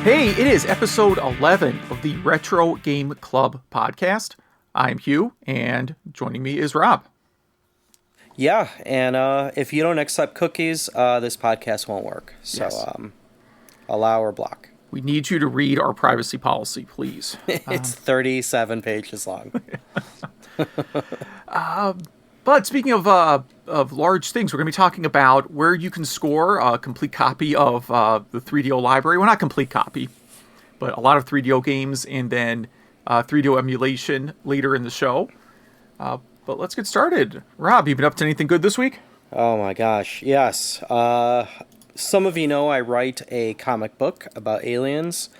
Hey, it is episode 11 of the Retro Game Club podcast. I'm Hugh, and joining me is Rob. Yeah, and if you don't accept cookies, this podcast won't work. So Yes. Allow or block. We need you to read our privacy policy, please. It's 37 pages long. But speaking of large things, we're going to be talking about where you can score a complete copy of the 3DO library. Well, not complete copy, but a lot of 3DO games, and then 3DO emulation later in the show. But let's get started. Rob, you been up to anything good this week? Oh my gosh, yes. Some of you know I write a comic book about aliens,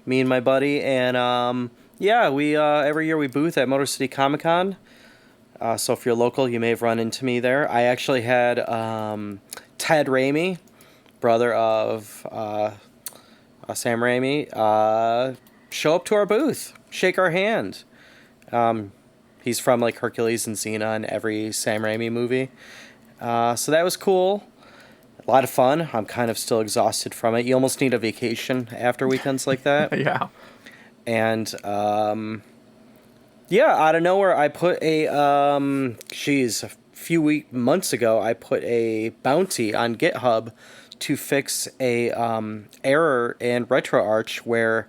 me and my buddy, and we every year we booth at Motor City Comic Con. So if you're local, you may have run into me there. I actually had Ted Raimi, brother of Sam Raimi, show up to our booth, shake our hand. He's from like Hercules and Xena and every Sam Raimi movie. So that was cool. A lot of fun. I'm kind of still exhausted from it. You almost need a vacation after weekends like that. Yeah. And out of nowhere, I put a few months ago, I put a bounty on GitHub to fix a error in RetroArch where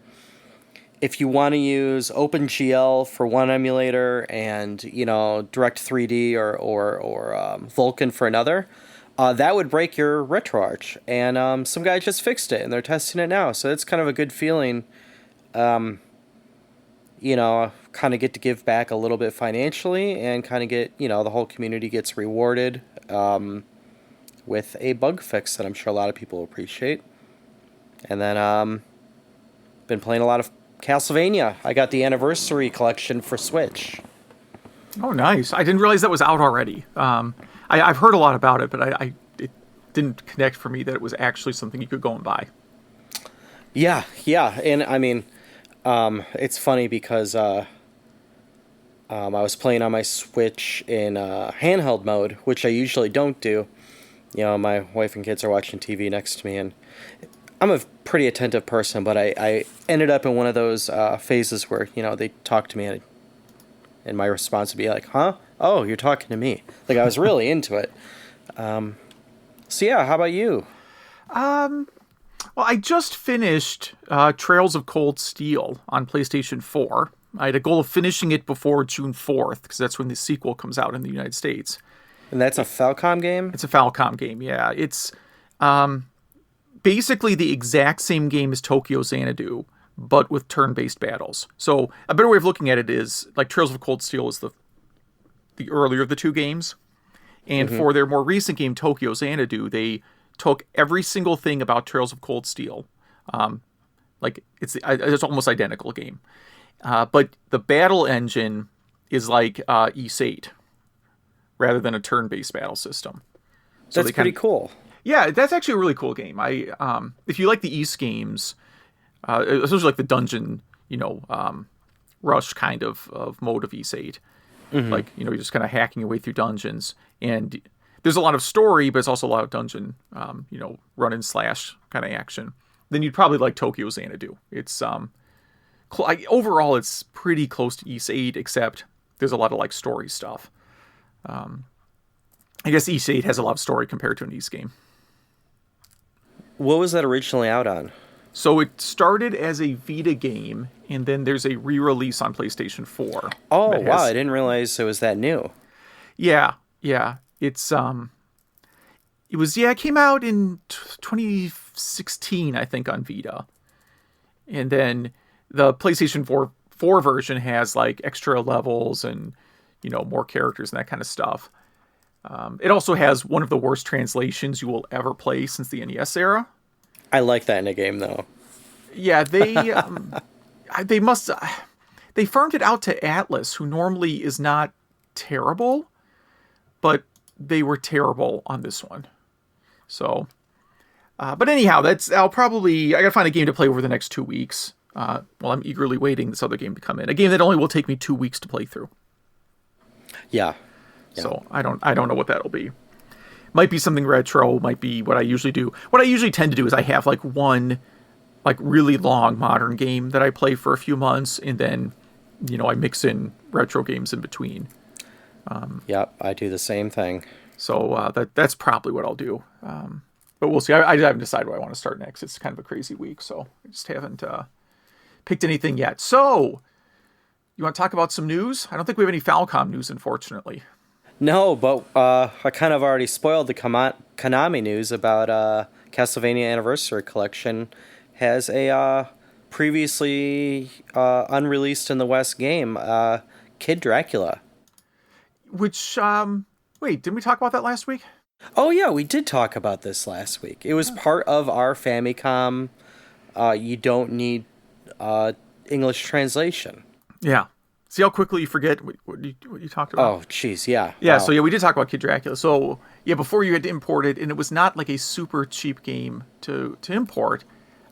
if you want to use OpenGL for one emulator and Direct3D or Vulkan for another, that would break your RetroArch. And some guy just fixed it, and they're testing it now. So it's kind of a good feeling. Kind of get to give back a little bit financially and kind of get, the whole community gets rewarded with a bug fix that I'm sure a lot of people appreciate. And then been playing a lot of Castlevania. I got the Anniversary Collection for Switch. Oh, nice. I didn't realize that was out already. I've heard a lot about it, but it didn't connect for me that it was actually something you could go and buy. Yeah. And I mean, it's funny because I was playing on my Switch in handheld mode, which I usually don't do. My wife and kids are watching TV next to me, and I'm a pretty attentive person, but I ended up in one of those phases where, they talk to me, and my response would be like, huh? Oh, you're talking to me. Like, I was really into it. How about you? Well, I just finished Trails of Cold Steel on PlayStation 4. I had a goal of finishing it before June 4th, because that's when the sequel comes out in the United States. And that's a Falcom game? It's a Falcom game, yeah. It's basically the exact same game as Tokyo Xanadu, but with turn-based battles. So a better way of looking at it is, like, Trails of Cold Steel is the earlier of the two games. And for their more recent game, Tokyo Xanadu, they took every single thing about Trails of Cold Steel. It's almost identical game. But the battle engine is like Ys 8 rather than a turn-based battle system. So that's pretty cool. Yeah, that's actually a really cool game. If you like the Ys games, especially like the dungeon, rush kind of mode of Ys 8, like, you're just kind of hacking your way through dungeons, and there's a lot of story, but it's also a lot of dungeon, run and slash kind of action. Then you'd probably like Tokyo Xanadu. It's overall it's pretty close to Ys 8, except there's a lot of like story stuff. I guess Ys 8 has a lot of story compared to an Ys game. What was that originally out on? So it started as a Vita game, and then there's a re-release on PlayStation 4. Oh, wow, I didn't realize it was that new. Yeah. It's it came out in 2016, I think, on Vita. And then the PlayStation 4 version has like extra levels and, more characters and that kind of stuff. It also has one of the worst translations you will ever play since the NES era. I like that in a game, though. Yeah, they farmed it out to Atlas, who normally is not terrible, but they were terrible on this one. So, but anyhow, I gotta find a game to play over the next 2 weeks. While I'm eagerly waiting this other game to come in, a game that only will take me 2 weeks to play through. Yeah. So I don't know what that'll be. Might be something retro, might be what I usually do. What I usually tend to do is I have like like really long modern game that I play for a few months, and then, I mix in retro games in between. Yep, I do the same thing. So that's probably what I'll do. But we'll see. I haven't decided what I want to start next. It's kind of a crazy week, so I just haven't picked anything yet. So, you want to talk about some news? I don't think we have any Falcom news, unfortunately. No, but I kind of already spoiled the Konami news about Castlevania Anniversary Collection has a previously unreleased in the West game, Kid Dracula. Which, wait, didn't we talk about that last week? Oh yeah, we did talk about this last week. It was part of our Famicom. You don't need English translation. Yeah. See how quickly you forget what you talked about? Oh, jeez, yeah. Yeah, Wow. so yeah, we did talk about Kid Dracula. So, yeah, before you had to import it, and it was not like a super cheap game to import.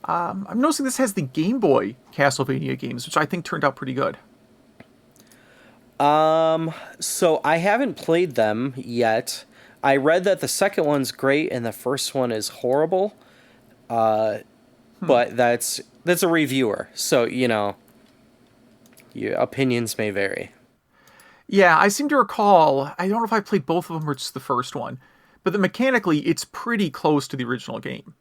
I'm noticing this has the Game Boy Castlevania games, which I think turned out pretty good. So I haven't played them yet. I read that the second one's great and the first one is horrible. But that's a reviewer, so your opinions may vary. Yeah, I seem to recall, I don't know if I played both of them or just the first one, but mechanically it's pretty close to the original game.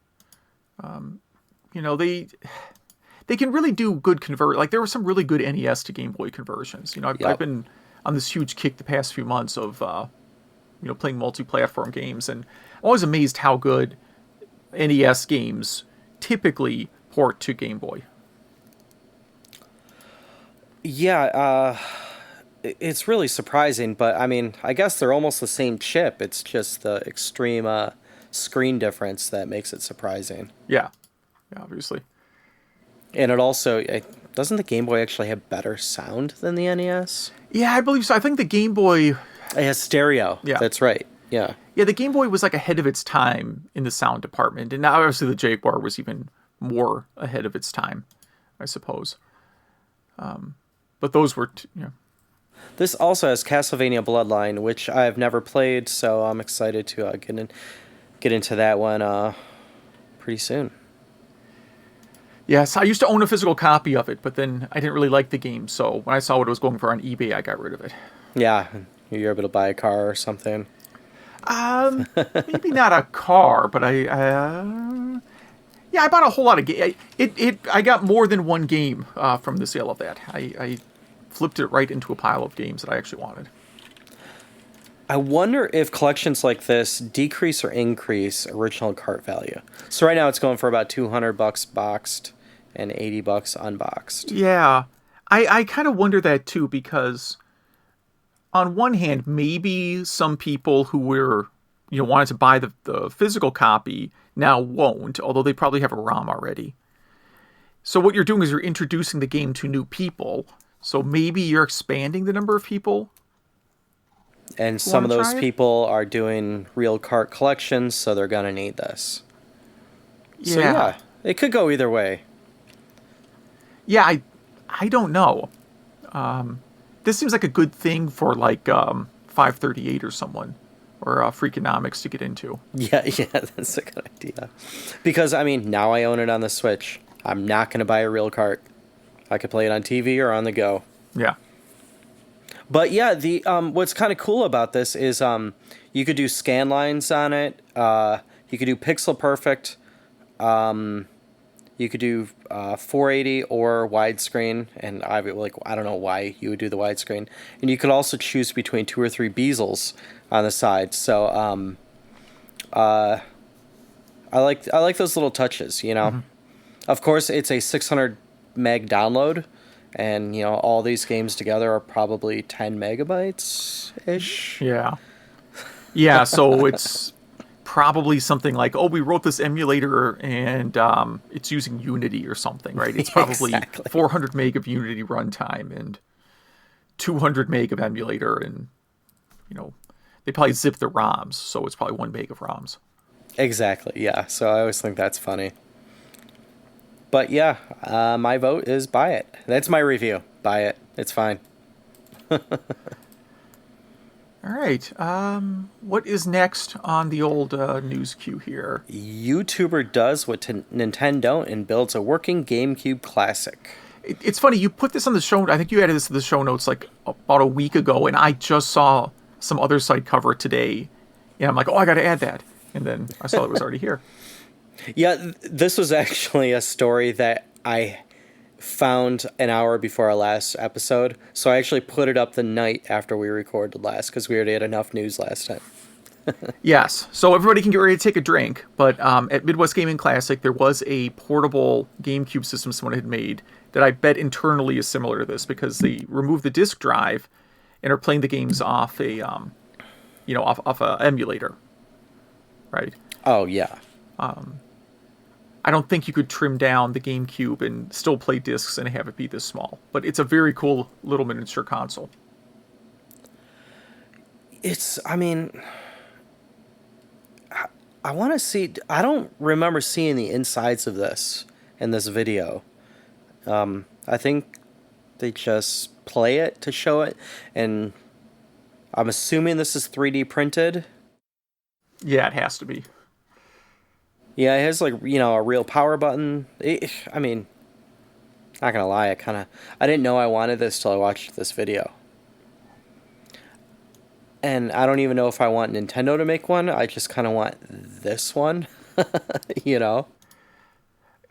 They can really do good like there were some really good NES to Game Boy conversions. I've been on this huge kick the past few months of playing multi-platform games, and I'm always amazed how good NES games typically port to Game Boy. Yeah, it's really surprising, but I mean, I guess they're almost the same chip. It's just the extreme screen difference that makes it surprising. Yeah, obviously. And it also, doesn't the Game Boy actually have better sound than the NES? Yeah, I believe so. I think the Game Boy... It has stereo. Yeah. That's right. Yeah. Yeah, the Game Boy was like ahead of its time in the sound department. And now obviously the Jaguar was even more ahead of its time, I suppose. But those were... This also has Castlevania Bloodline, which I've never played, so I'm excited to get into that one pretty soon. Yes, I used to own a physical copy of it, but then I didn't really like the game, so when I saw what it was going for on eBay, I got rid of it. Yeah, you're able to buy a car or something. Maybe not a car, but I bought a whole lot of games. I got more than one game from the sale of that. I flipped it right into a pile of games that I actually wanted. I wonder if collections like this decrease or increase original cart value. So right now it's going for about $200 boxed and $80 unboxed. Yeah, I kind of wonder that too, because on one hand, maybe some people who were wanted to buy the physical copy now won't, although they probably have a ROM already. So what you're doing is you're introducing the game to new people. So maybe you're expanding the number of people. And some of those people are doing real cart collections, so they're going to need this. Yeah. So yeah, it could go either way. Yeah, I don't know. This seems like a good thing for like 538 or someone, or Freakonomics to get into. Yeah, that's a good idea. Because, I mean, now I own it on the Switch. I'm not going to buy a real cart. I could play it on TV or on the go. Yeah. But yeah, the what's kind of cool about this is you could do scan lines on it. You could do pixel perfect. You could do 480 or widescreen, and I don't know why you would do the widescreen. And you could also choose between 2 or 3 bezels on the side. So I like those little touches. Mm-hmm. Of course, it's a 600 meg download. And, all these games together are probably 10 megabytes-ish. Yeah. Yeah, so it's probably something like, we wrote this emulator and it's using Unity or something, right? It's probably exactly. 400 meg of Unity runtime and 200 meg of emulator, and, they probably zip the ROMs, so it's probably 1 meg of ROMs. Exactly, yeah. So I always think that's funny. But yeah, my vote is buy it. That's my review. Buy it. It's fine. All right. What is next on the old news queue here? YouTuber does what Nintendon't and builds a working GameCube Classic. It's funny, you put this on the show. I think you added this to the show notes like about a week ago, and I just saw some other site cover it today, and I'm like, oh, I got to add that. And then I saw it was already here. Yeah, this was actually a story that I found an hour before our last episode, so I actually put it up the night after we recorded last because we already had enough news last time. Yes, so everybody can get ready to take a drink, but at Midwest Gaming Classic, there was a portable GameCube system someone had made that I bet internally is similar to this because they removed the disk drive and are playing the games off a, off a emulator, right? Oh, yeah. I don't think you could trim down the GameCube and still play discs and have it be this small, but it's a very cool little miniature console. I want to see. I don't remember seeing the insides of this in this video. I think they just play it to show it, and I'm assuming this is 3D printed. Yeah, it has to be. Yeah, it has a real power button. Not gonna lie, I didn't know I wanted this till I watched this video. And I don't even know if I want Nintendo to make one. I just kind of want this one, Yeah,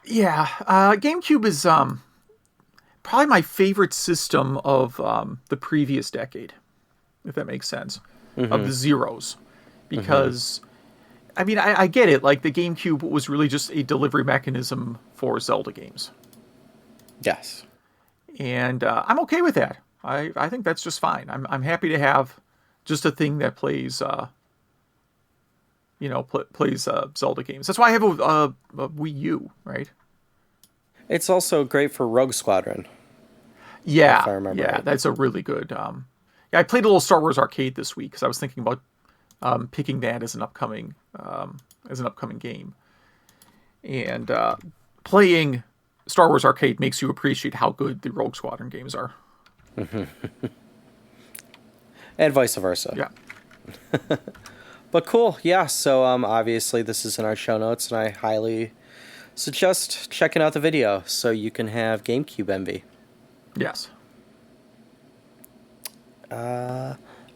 GameCube is probably my favorite system of the previous decade, if that makes sense, of the zeros. Because, I get it. Like, the GameCube was really just a delivery mechanism for Zelda games. Yes. And I'm okay with that. I think that's just fine. I'm happy to have just a thing that plays, plays Zelda games. That's why I have a Wii U, right? It's also great for Rogue Squadron. Yeah, if I remember right. That's a really good. I played a little Star Wars Arcade this week because I was thinking about picking that as an upcoming game, and playing Star Wars Arcade makes you appreciate how good the Rogue Squadron games are. And vice versa. Yeah. But cool, yeah. So obviously this is in our show notes, and I highly suggest checking out the video so you can have GameCube envy. Yes.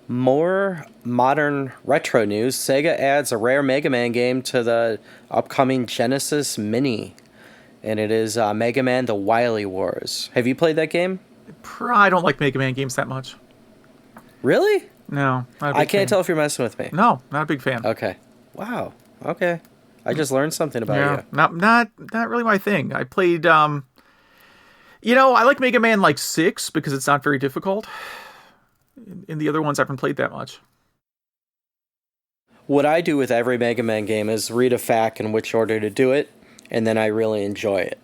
More modern retro news. Sega adds a rare Mega Man game to the upcoming Genesis Mini, and it is Mega Man: The Wily Wars. Have you played that game? I don't like Mega Man games that much. Really? No. I can't tell if you're messing with me. No, not a big fan. Okay. Wow. Okay. I just learned something about you. Not really my thing. I played, I like Mega Man 6 because it's not very difficult. In the other ones, I haven't played that much. What I do with every Mega Man game is read a fact in which order to do it, and then I really enjoy it.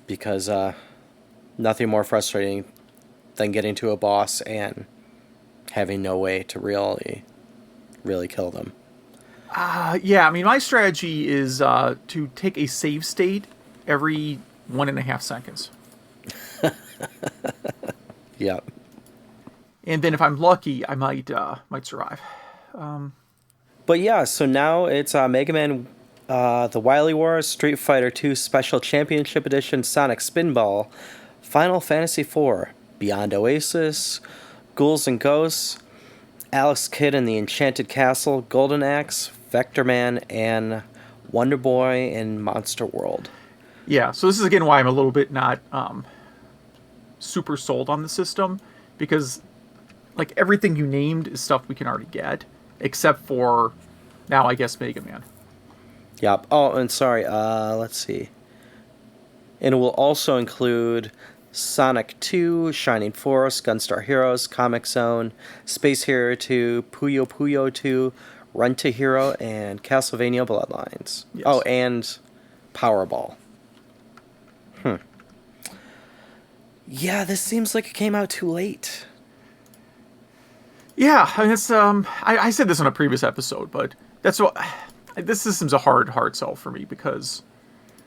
Because nothing more frustrating than getting to a boss and having no way to really kill them. My strategy is to take a save state every 1.5 seconds. Yep. And then if I'm lucky, I might survive. But yeah, so now it's Mega Man, The Wily Wars, Street Fighter II Special Championship Edition, Sonic Spinball, Final Fantasy IV, Beyond Oasis, Ghouls and Ghosts, Alex Kidd and the Enchanted Castle, Golden Axe, Vector Man, and Wonder Boy in Monster World. Yeah, so this is again why I'm a little bit not super sold on the system, because everything you named is stuff we can already get, except for now I guess Mega Man. Yep. Oh, and sorry, let's see. And it will also include Sonic 2, Shining Force, Gunstar Heroes, Comic Zone, Space Hero 2, Puyo Puyo 2, Run to Hero, and Castlevania Bloodlines. Yes. Oh, and Powerball. Yeah, this seems like it came out too late. Yeah, I mean, it's I said this on a previous episode, but that's what this system's a hard sell for me because.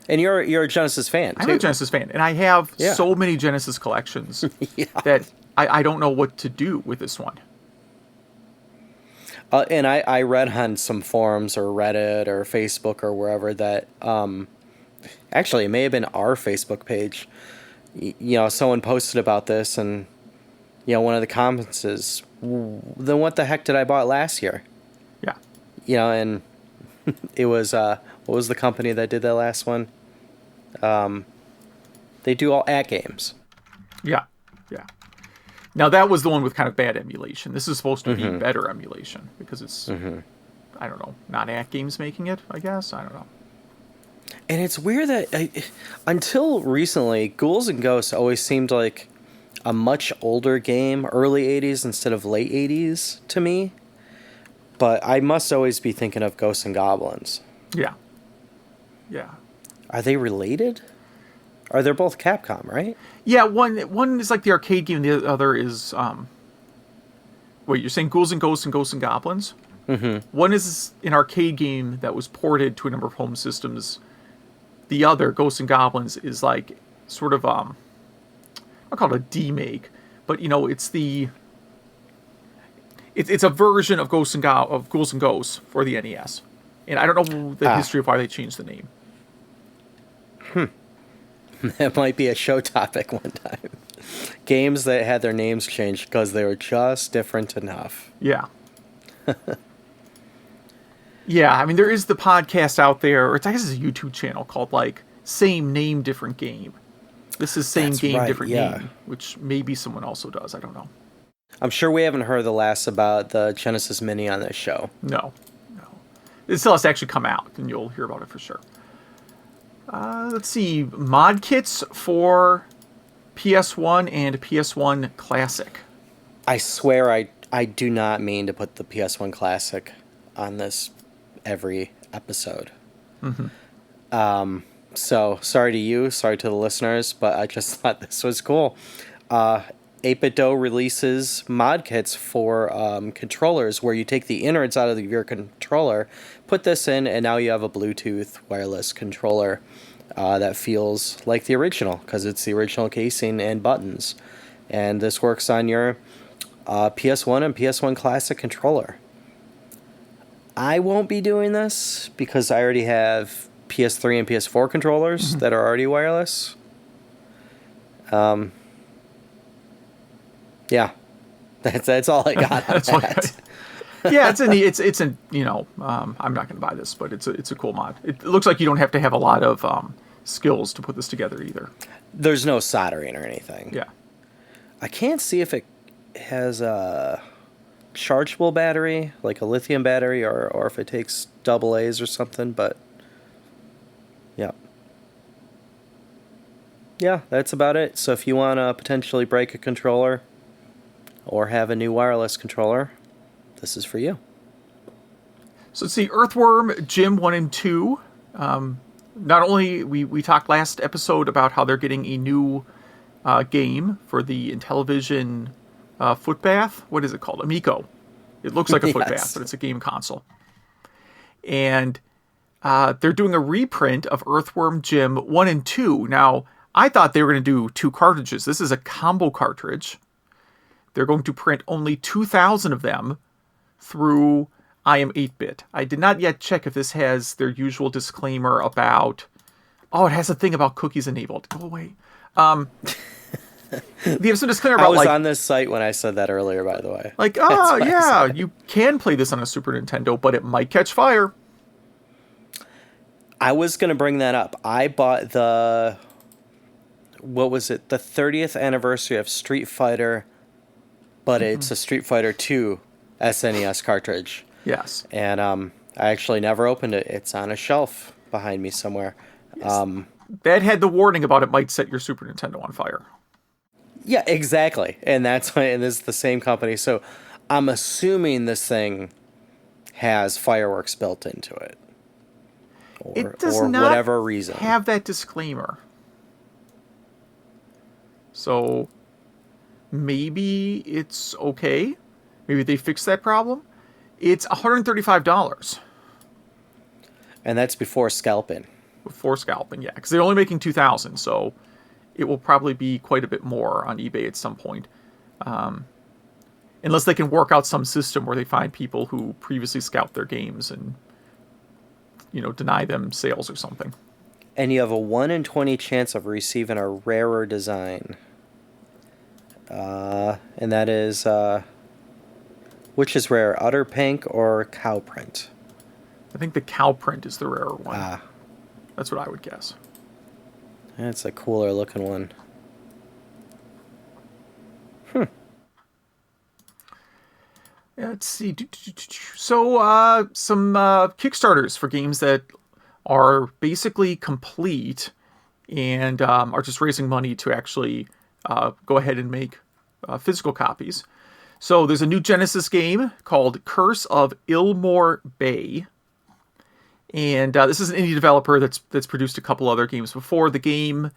And you're a Genesis fan, too. I'm a Genesis fan, and I have so many Genesis collections that I don't know what to do with this one. And I read on some forums or Reddit or Facebook or wherever that, actually, it may have been our Facebook page. Someone posted about this, and, one of the comments is, then what the heck did I bought last year? Yeah. And it was, what was the company that did that last one? They do all games. Yeah. Yeah. Now, that was the one with kind of bad emulation. This is supposed to be better emulation because it's, I don't know, not games making it, I guess. I don't know. And it's weird that until recently, Ghouls and Ghosts always seemed like a much older game, early 80s instead of late 80s to me. But I must always be thinking of Ghosts and Goblins. Yeah. Yeah. Are they related? They're both Capcom, right? Yeah, one is like the arcade game, the other is wait, you're saying Ghouls and Ghosts and Ghosts and Goblins? Mm-hmm. One is an arcade game that was ported to a number of home systems. The other, Ghosts and Goblins, is like sort of I'll call it a demake, but it's it's a version of Ghouls and Ghosts for the NES. And I don't know the history of why they changed the name. That might be a show topic one time. Games that had their names changed because they were just different enough. Yeah. Yeah, I mean, there is the podcast out there, or I guess it's a YouTube channel called, like, Same Name, Different Game. This is Same Game, right, Different Name, which maybe someone also does. I don't know. I'm sure we haven't heard the last about the Genesis Mini on this show. No. It still has to actually come out, and you'll hear about it for sure. Let's see. Modkits for PS1 and PS1 Classic. I swear I do not mean to put the PS1 Classic on this every episode. Mm-hmm. So, sorry to you, sorry to the listeners, but I just thought this was cool. 8BitDo releases mod kits for controllers where you take the innards out of your controller, put this in, and now you have a Bluetooth wireless controller that feels like the original because it's the original casing and buttons. And this works on your PS1 and PS1 Classic controller. I won't be doing this because I already have PS3 and PS4 controllers that are already wireless. Yeah, that's all I got on that. Yeah, it's a I'm not going to buy this, but it's a cool mod. It looks like you don't have to have a lot of skills to put this together either. There's no soldering or anything. Yeah. I can't see if it has a chargeable battery, like a lithium battery, or if it takes AA's or something, but yeah. Yeah, that's about it. So if you want to potentially break a controller or have a new wireless controller, this is for you. So let's see, Earthworm, Gym 1 and 2. Not only, we talked last episode about how they're getting a new game for the Intellivision foot bath. What is it called? Amico. It looks like a foot bath, but it's a game console. And they're doing a reprint of Earthworm Jim 1 and 2. Now, I thought they were going to do 2 cartridges. This is a combo cartridge. They're going to print only 2,000 of them through I Am 8-Bit. I did not yet check if this has their usual disclaimer about... Oh, it has a thing about cookies enabled. Go away. They have some disclaimer about, I was on this site when I said that earlier, by the way. Like, yeah, you can play this on a Super Nintendo, but it might catch fire. I was going to bring that up. I bought the... What was it? The 30th anniversary of Street Fighter, but it's a Street Fighter 2 SNES cartridge. Yes. And I actually never opened it. It's on a shelf behind me somewhere. Yes. That had the warning about it might set your Super Nintendo on fire. Yeah, exactly. And that's why, and this is the same company. So I'm assuming this thing has fireworks built into it. It does not whatever reason. Have that disclaimer. So maybe it's okay. Maybe they fixed that problem. It's $135. And that's before scalping. Before scalping, yeah. Because they're only making 2,000, so it will probably be quite a bit more on eBay at some point. unless they can work out some system where they find people who previously scout their games and, deny them sales or something. And you have a 1 in 20 chance of receiving a rarer design. And that is, which is rare, Utter Pink or Cow Print? I think the cow print is the rarer one. That's what I would guess. That's a cooler looking one. Yeah, let's see. So, some Kickstarters for games that are basically complete and are just raising money to actually go ahead and make physical copies. So there's a new Genesis game called Curse of Illmoore Bay. And this is an indie developer that's produced a couple other games before. The game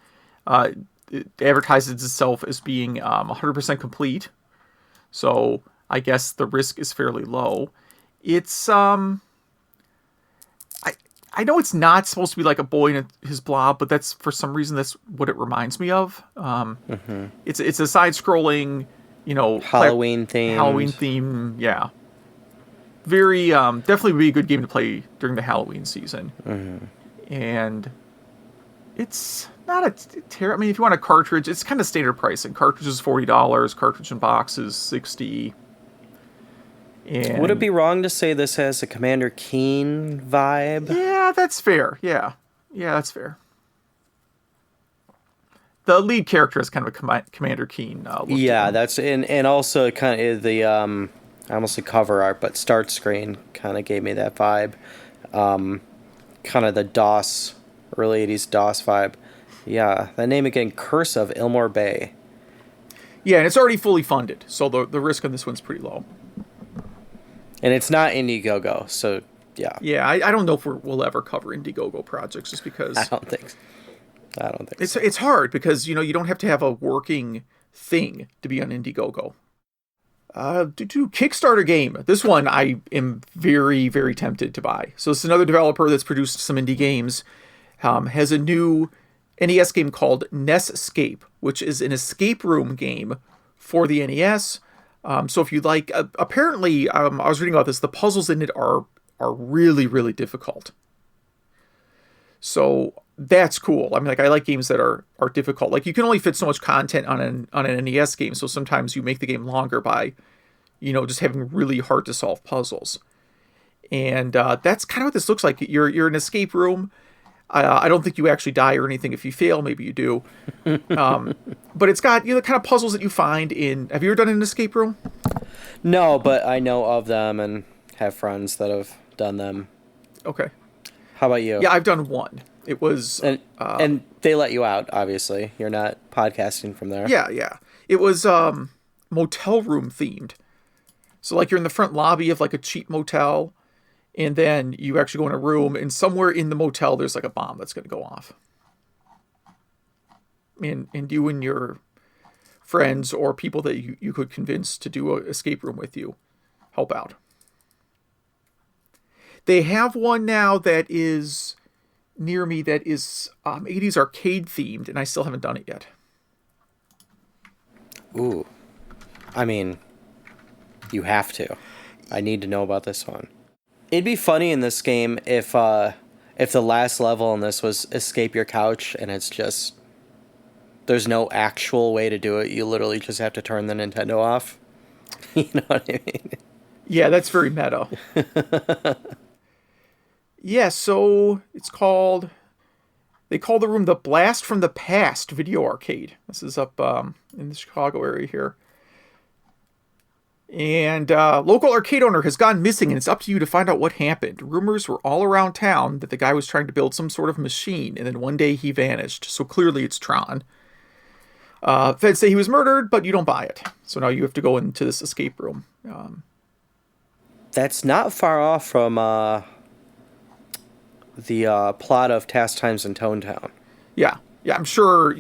it advertises itself as being 100% complete. So I guess the risk is fairly low. It's I know it's not supposed to be like a boy in his blob, but that's for some reason that's what it reminds me of. It's a side-scrolling, Halloween theme, yeah. Very definitely would be a good game to play during the Halloween season. And it's not a terrible. I mean, if you want a cartridge, it's kind of standard pricing. Cartridge is $40, cartridge and box is $60. And would it be wrong to say this has a Commander Keen vibe? Yeah, that's fair. Yeah, that's fair. The lead character is kind of a Commander Keen look. Yeah, that's and also kind of the I almost said cover art, but start screen kind of gave me that vibe. Kind of the DOS, early 80s DOS vibe. Yeah, that name again, Curse of Illmoore Bay. Yeah, and it's already fully funded, so the risk on this one's pretty low. And it's not Indiegogo, so yeah. Yeah, I don't know if we'll ever cover Indiegogo projects just because... I don't think so. It's hard because, you don't have to have a working thing to be on Indiegogo. Kickstarter game. This one I am very, very tempted to buy. So it's another developer that's produced some indie games. Has a new NES game called NEScape, which is an escape room game for the NES. So if you like, apparently, I was reading about this, the puzzles in it are really, really difficult. So that's cool. I mean, I like games that are difficult. Like, you can only fit so much content on an NES game, so sometimes you make the game longer by, just having really hard to solve puzzles. And that's kind of what this looks like. You're in an escape room. I don't think you actually die or anything if you fail. Maybe you do. But it's got the kind of puzzles that you find in... Have you ever done an escape room? No, but I know of them and have friends that have done them. Okay. How about you? Yeah, I've done one. It was... And they let you out, obviously. You're not podcasting from there. Yeah. It was motel room themed. So, you're in the front lobby of, a cheap motel... And then you actually go in a room, and somewhere in the motel, there's a bomb that's going to go off. And you and your friends or people that you could convince to do an escape room with you help out. They have one now that is near me that is 80s arcade themed, and I still haven't done it yet. Ooh. I mean, you have to. I need to know about this one. It'd be funny in this game if the last level in this was escape your couch and it's just... There's no actual way to do it. You literally just have to turn the Nintendo off. You know what I mean? Yeah, that's very meta. Yeah, so it's called... They call the room the Blast from the Past Video Arcade. This is up in the Chicago area here. And local arcade owner has gone missing, and it's up to you to find out what happened. Rumors were all around town that the guy was trying to build some sort of machine, and then one day he vanished. So clearly it's Tron. Feds say he was murdered, but you don't buy it. So now you have to go into this escape room. That's not far off from the plot of Task Times in Tone Town. Yeah, I'm sure,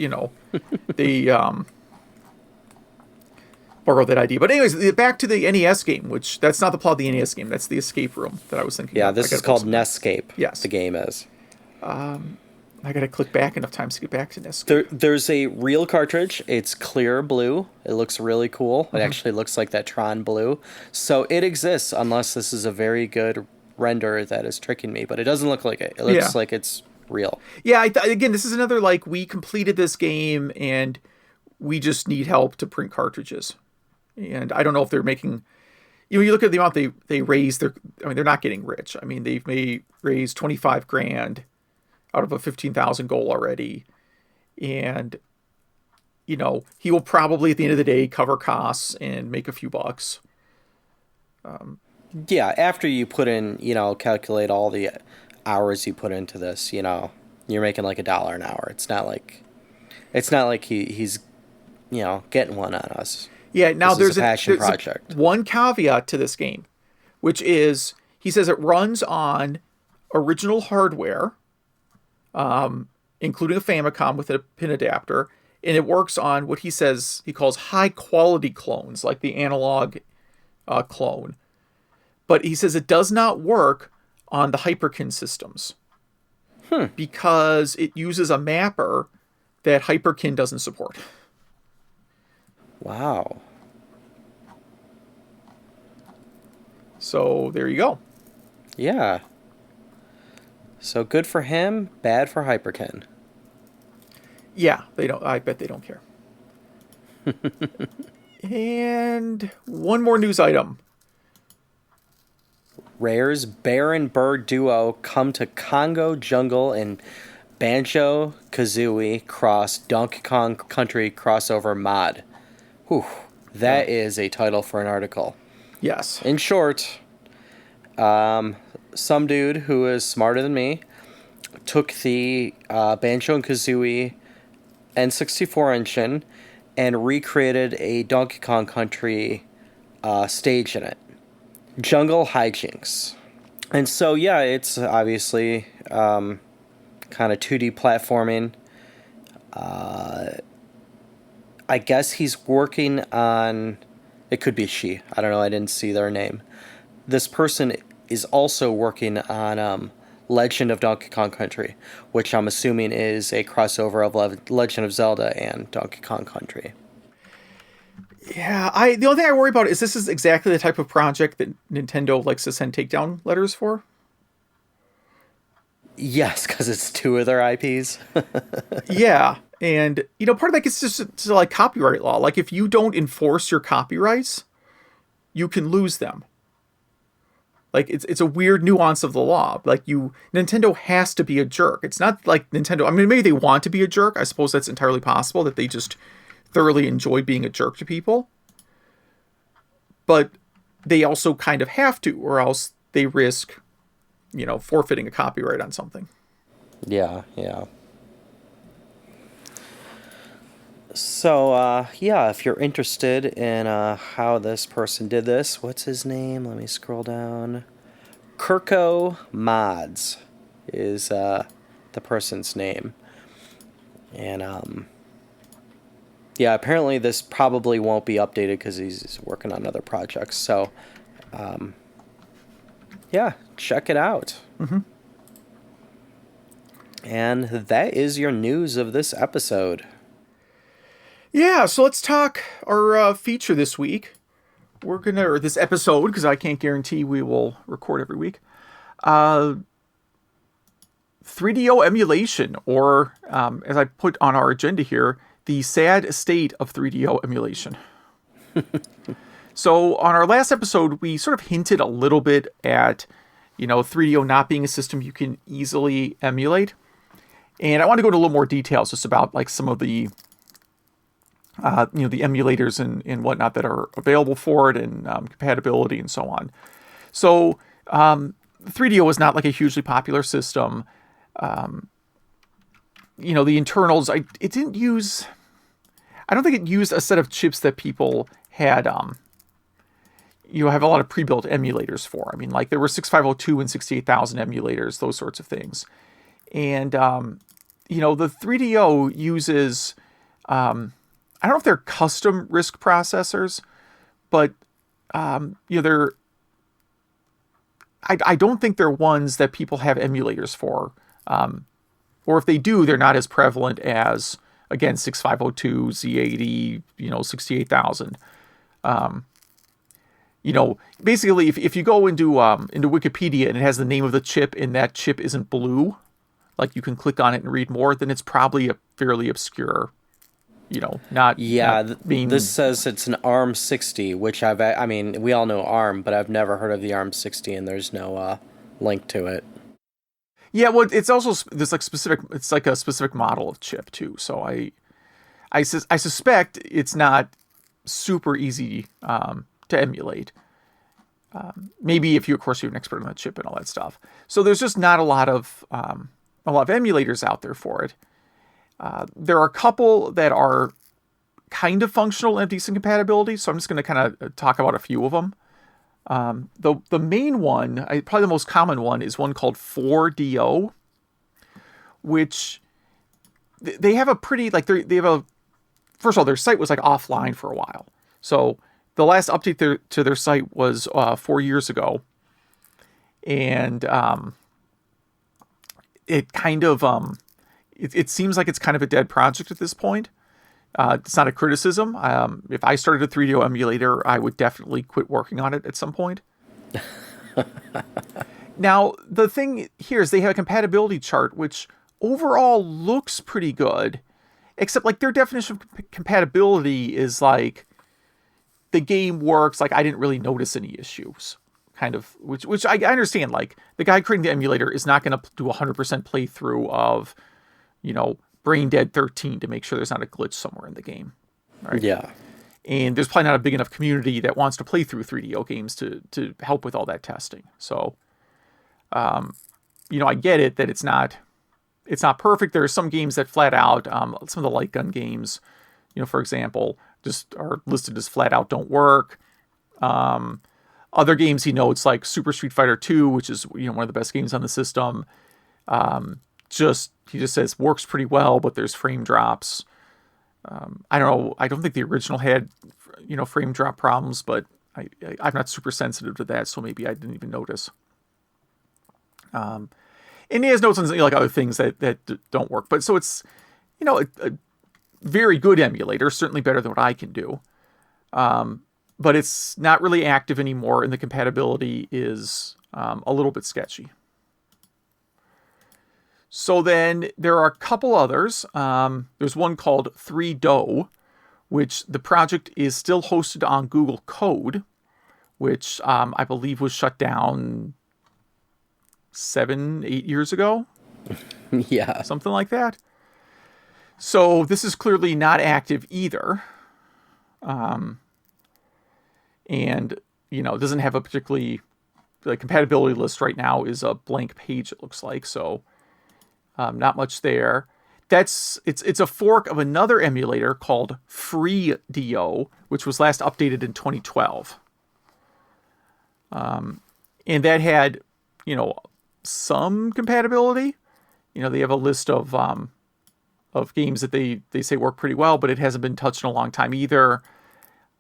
they... borrow that idea. But anyways, back to the NES game, which that's not the plot of the NES game. That's the escape room that I was thinking. Yeah, this is called NEScape. Yes. The game is. I gotta click back enough times to get back to NEScape. There's a real cartridge. It's clear blue. It looks really cool. It actually looks like that Tron blue. So it exists, unless this is a very good render that is tricking me. But it doesn't look like it. It looks like it's real. Yeah, again, this is another, like, we completed this game and we just need help to print cartridges. And I don't know if they're making... You know, you look at the amount they raised, they're not getting rich. I mean, they've raised $25,000 out of a 15,000 goal already. And, you know, he will probably at the end of the day cover costs and make a few bucks. Yeah, after you put in, you know, calculate all the hours you put into this, you know, you're making like $1 an hour. It's not like he's, you know, getting one on us. Yeah, now there's a passion project. One caveat to this game, which is he says it runs on original hardware, including a Famicom with a pin adapter, and it works on what he says he calls high quality clones, like the analog clone. But he says it does not work on the Hyperkin systems because it uses a mapper that Hyperkin doesn't support. Wow. So there you go. Yeah. So good for him, bad for Hyperkin. Yeah, they don't. I bet they don't care. And one more news item. Rare's Bear and Bird duo come to Kongo Jungle and Banjo-Kazooie cross Donkey Kong Country crossover mod. Whew, that is a title for an article. Yes. In short, some dude who is smarter than me took the Banjo and Kazooie N64 engine and recreated a Donkey Kong Country stage in it. Jungle Hijinks. And so, yeah, it's obviously kind of 2D platforming. I guess he's working on... It could be she. I don't know. I didn't see their name. This person is also working on Legend of Donkey Kong Country, which I'm assuming is a crossover of Legend of Zelda and Donkey Kong Country. Yeah, the only thing I worry about is this is exactly the type of project that Nintendo likes to send takedown letters for. Yes, because it's two of their IPs. Yeah, and, you know, part of that gets just to like copyright law. Like, if you don't enforce your copyrights, you can lose them. Like, it's a weird nuance of the law. Like, Nintendo has to be a jerk. It's not like Nintendo... I mean, maybe they want to be a jerk. I suppose that's entirely possible, that they just thoroughly enjoy being a jerk to people. But they also kind of have to, or else they risk, you know, forfeiting a copyright on something. Yeah. So, yeah, if you're interested in how this person did this, what's his name? Let me scroll down. Kirko Mods is the person's name. And, yeah, apparently this probably won't be updated because he's working on other projects. So, yeah, check it out. Mm-hmm. And that is your news of this episode. Yeah, so let's talk our feature this week. Or this episode, because I can't guarantee we will record every week. 3DO emulation, or as I put on our agenda here, the sad state of 3DO emulation. So on our last episode, we sort of hinted a little bit at, you know, 3DO not being a system you can easily emulate. And I want to go into a little more details just about like some of the the emulators and whatnot that are available for it, and compatibility and so on. So 3DO is not like a hugely popular system. The internals, I don't think it used a set of chips that people had, have a lot of pre-built emulators for. I mean, like there were 6502 and 68000 emulators, those sorts of things. And, the 3DO uses, I don't know if they're custom RISC processors, but, I don't think they're ones that people have emulators for. or if they do, they're not as prevalent as, again, 6502, Z80, 68,000. Basically, if you go into Wikipedia and it has the name of the chip and that chip isn't blue, like you can click on it and read more, then it's probably a fairly obscure, not being... This says it's an ARM60, which we all know ARM, but I've never heard of the ARM60, and there's no link to it. Yeah, well, it's also there's it's like a specific model of chip too. So I suspect it's not super easy to emulate. Maybe if you're an expert on that chip and all that stuff. So there's just not a lot of emulators out there for it. There are a couple that are kind of functional and have decent compatibility. So I'm just going to kind of talk about a few of them. The main one, probably the most common one, is one called FreeDO, which they have a pretty, first of all, their site was offline for a while. So the last update to their site was 4 years ago. And it kind of, it seems like it's kind of a dead project at this point. It's not a criticism. If I started a 3DO emulator, I would definitely quit working on it at some point. Now, the thing here is they have a compatibility chart, which overall looks pretty good, except their definition of compatibility is the game works, I didn't really notice any issues, kind of, which I understand. The guy creating the emulator is not going to do a 100% playthrough of, Brain Dead 13 to make sure there's not a glitch somewhere in the game. Right? Yeah. And there's probably not a big enough community that wants to play through 3DO games to help with all that testing. So, I get it that it's not perfect. There are some games that flat out, some of the light gun games, for example, just are listed as flat out don't work. Other games, it's like Super Street Fighter 2, which is, one of the best games on the system. He just says works pretty well, but there's frame drops. I don't know. I don't think the original had, frame drop problems, but I'm not super sensitive to that, so maybe I didn't even notice. And he has notes on other things that don't work. But so it's, a very good emulator, certainly better than what I can do. But it's not really active anymore, and the compatibility is a little bit sketchy. So then there are a couple others. There's one called FreeDO, which the project is still hosted on Google Code, which I believe was shut down 7-8 years ago. Yeah. Something like that. So this is clearly not active either. And, it doesn't have a particularly... The compatibility list right now is a blank page, it looks like, so... not much there. It's a fork of another emulator called FreeDO, which was last updated in 2012. And that had, some compatibility. They have a list of games that they say work pretty well, but it hasn't been touched in a long time either.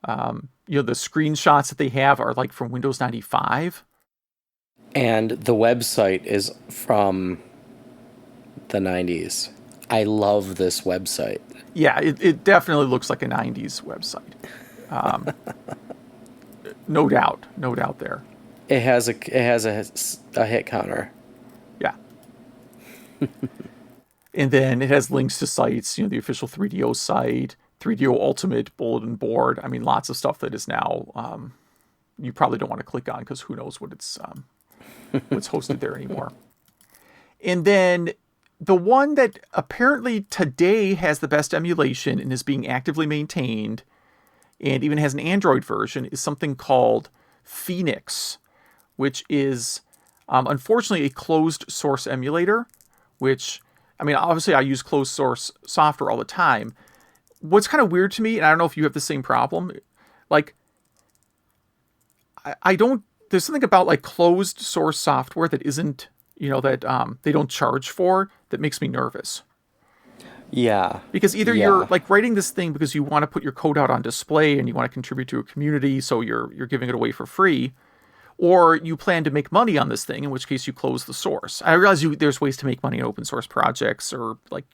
The screenshots that they have are from Windows 95. And the website is from the 90s. I love this website. Yeah, it definitely looks like a 90s website. No doubt there. It has a hit counter. Yeah. And then it has links to sites, the official 3DO site, 3DO Ultimate bulletin board. I mean, lots of stuff that is now you probably don't want to click on because who knows what's hosted there anymore. And then the one that apparently today has the best emulation and is being actively maintained and even has an Android version is something called Phoenix, which is unfortunately a closed source emulator, which, obviously I use closed source software all the time. What's kind of weird to me, and I don't know if you have the same problem, there's something about closed source software that isn't, that they don't charge for that makes me nervous. Yeah. Because either you're writing this thing because you want to put your code out on display and you want to contribute to a community, so you're giving it away for free, or you plan to make money on this thing, in which case you close the source. I realize there's ways to make money in open source projects, or like,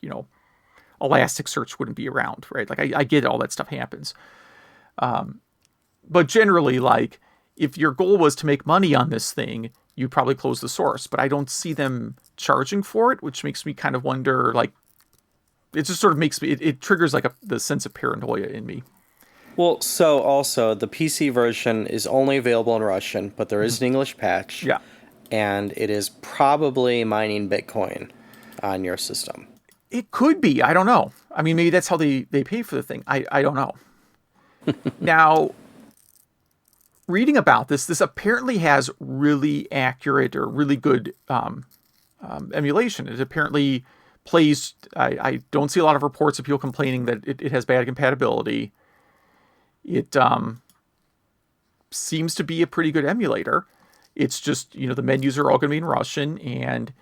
Elasticsearch wouldn't be around, right? Like I get all that stuff happens. But generally, like, if your goal was to make money on this thing, you'd probably close the source. But I don't see them charging for it, which makes me kind of wonder, like, it just sort of makes me, it triggers like the sense of paranoia in me. Well, so also the PC version is only available in Russian, but there is an English patch. Yeah. And it is probably mining Bitcoin on your system. It could be. I don't know. I mean, maybe that's how they pay for the thing. I don't know. Now, reading about this apparently has really accurate or really good emulation. It apparently plays... I don't see a lot of reports of people complaining that it has bad compatibility. It seems to be a pretty good emulator. It's just, the menus are all going to be in Russian, and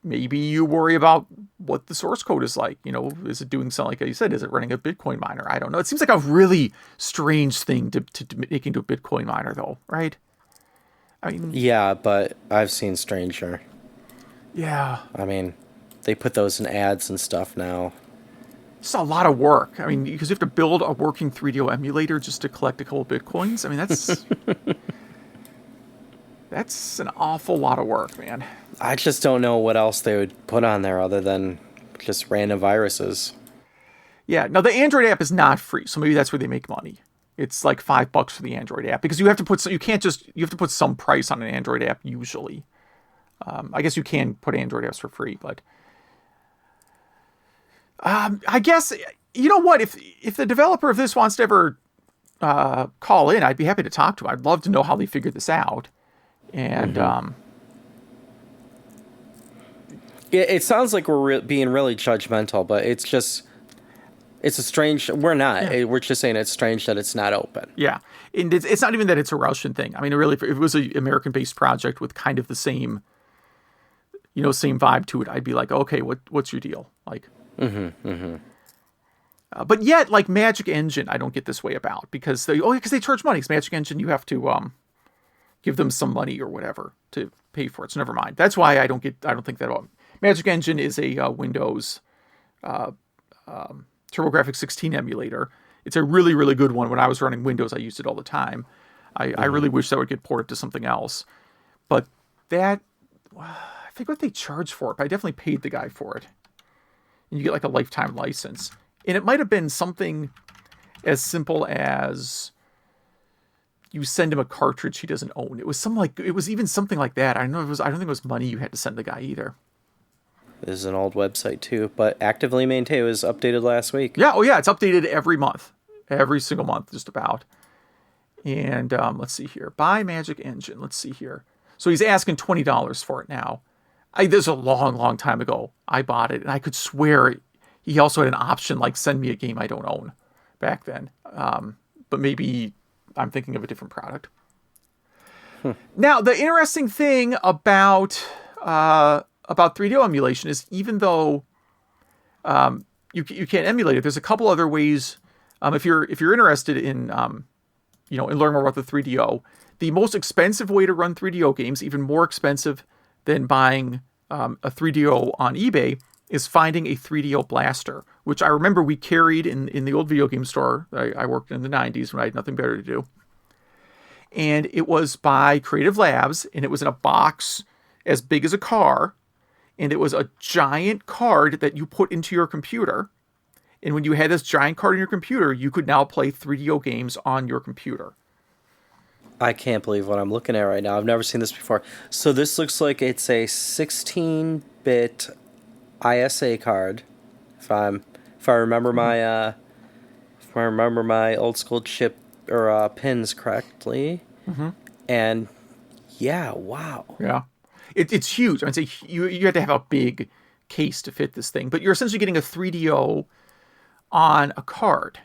maybe you worry about what the source code is like. Is it doing something, like you said, is it running a Bitcoin miner? I don't know. It seems like a really strange thing to make into a Bitcoin miner, though, right? I mean... Yeah, but I've seen stranger. Yeah. I mean, they put those in ads and stuff now. It's a lot of work. I mean, because you have to build a working 3DO emulator just to collect a couple Bitcoins. I mean, that's... That's an awful lot of work, man. I just don't know what else they would put on there other than just random viruses. Yeah, now the Android app is not free, so maybe that's where they make money. It's like $5 for the Android app, because you have to put some price on an Android app usually. I guess you can put Android apps for free, but I guess, you know what, if the developer of this wants to ever call in, I'd be happy to talk to him. I'd love to know how they figured this out. And it sounds like we're being really judgmental, but it's a strange... We're not. Yeah. We're just saying it's strange that it's not open. Yeah. And it's not even that it's a Russian thing. I mean, really, if it was an American-based project with kind of the same, same vibe to it, I'd be like, okay, what's your deal? Like... but yet, like, Magic Engine, I don't get this way about, because they charge money. Because Magic Engine, you have to... give them some money or whatever to pay for it. So never mind. That's why I don't think that Magic Engine is a Windows TurboGrafx 16 emulator. It's a really, really good one. When I was running Windows, I used it all the time. I really wish that would get ported to something else. But I forget what they charge for it, but I definitely paid the guy for it. And you get like a lifetime license. And it might have been something as simple as... you send him a cartridge he doesn't own. It was even something like that. I don't think it was money you had to send the guy either. This is an old website too, but actively maintained. It was updated last week. Yeah, it's updated every month. Every single month, just about. And let's see here. Buy Magic Engine. Let's see here. So he's asking $20 for it now. This is a long, long time ago. I bought it, and I could swear he also had an option like send me a game I don't own back then. But maybe I'm thinking of a different product. Now, the interesting thing about 3DO emulation is, even though you can't emulate it, there's a couple other ways. If you're interested in in learning more about the 3DO, the most expensive way to run 3DO games, even more expensive than buying a 3DO on eBay, is finding a 3DO blaster, which I remember we carried in the old video game store I worked in the 90s when I had nothing better to do. And it was by Creative Labs, and it was in a box as big as a car, and it was a giant card that you put into your computer. And when you had this giant card in your computer, you could now play 3DO games on your computer. I can't believe what I'm looking at right now. I've never seen this before. So this looks like it's a 16-bit ISA card, if I remember my old school chip or pins correctly. And yeah, wow. Yeah, it's huge. I'd say you had to have a big case to fit this thing, but you're essentially getting a 3DO on a card,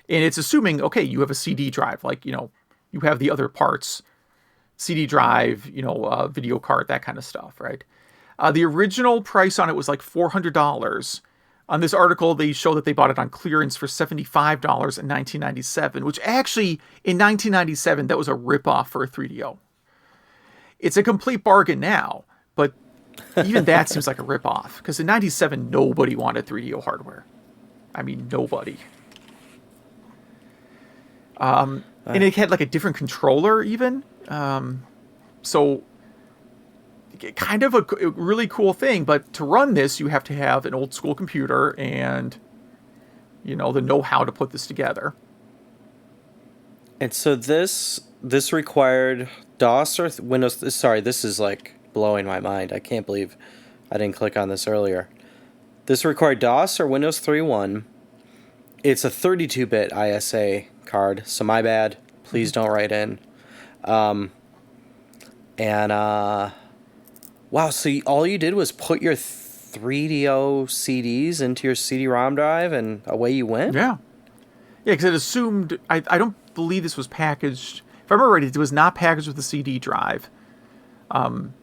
and it's assuming, okay, you have a CD drive, like you have the other parts, CD drive, video card, that kind of stuff, right? The original price on it was like $400, On this article, they show that they bought it on clearance for $75 in 1997, which actually, in 1997, that was a ripoff for a 3DO. It's a complete bargain now, but even that seems like a ripoff, because in 97, nobody wanted 3DO hardware. I mean, nobody. And it had like a different controller even. So kind of a really cool thing, but to run this, you have to have an old school computer and, the know-how to put this together. And so this required DOS or Windows. Sorry, this is like blowing my mind. I can't believe I didn't click on this earlier. This required DOS or Windows 3.1. It's a 32-bit ISA card, so my bad. Please don't write in. Wow, so all you did was put your 3DO CDs into your CD-ROM drive and away you went? Yeah. Yeah, because it assumed... I don't believe this was packaged... If I remember right, it was not packaged with a CD drive. Because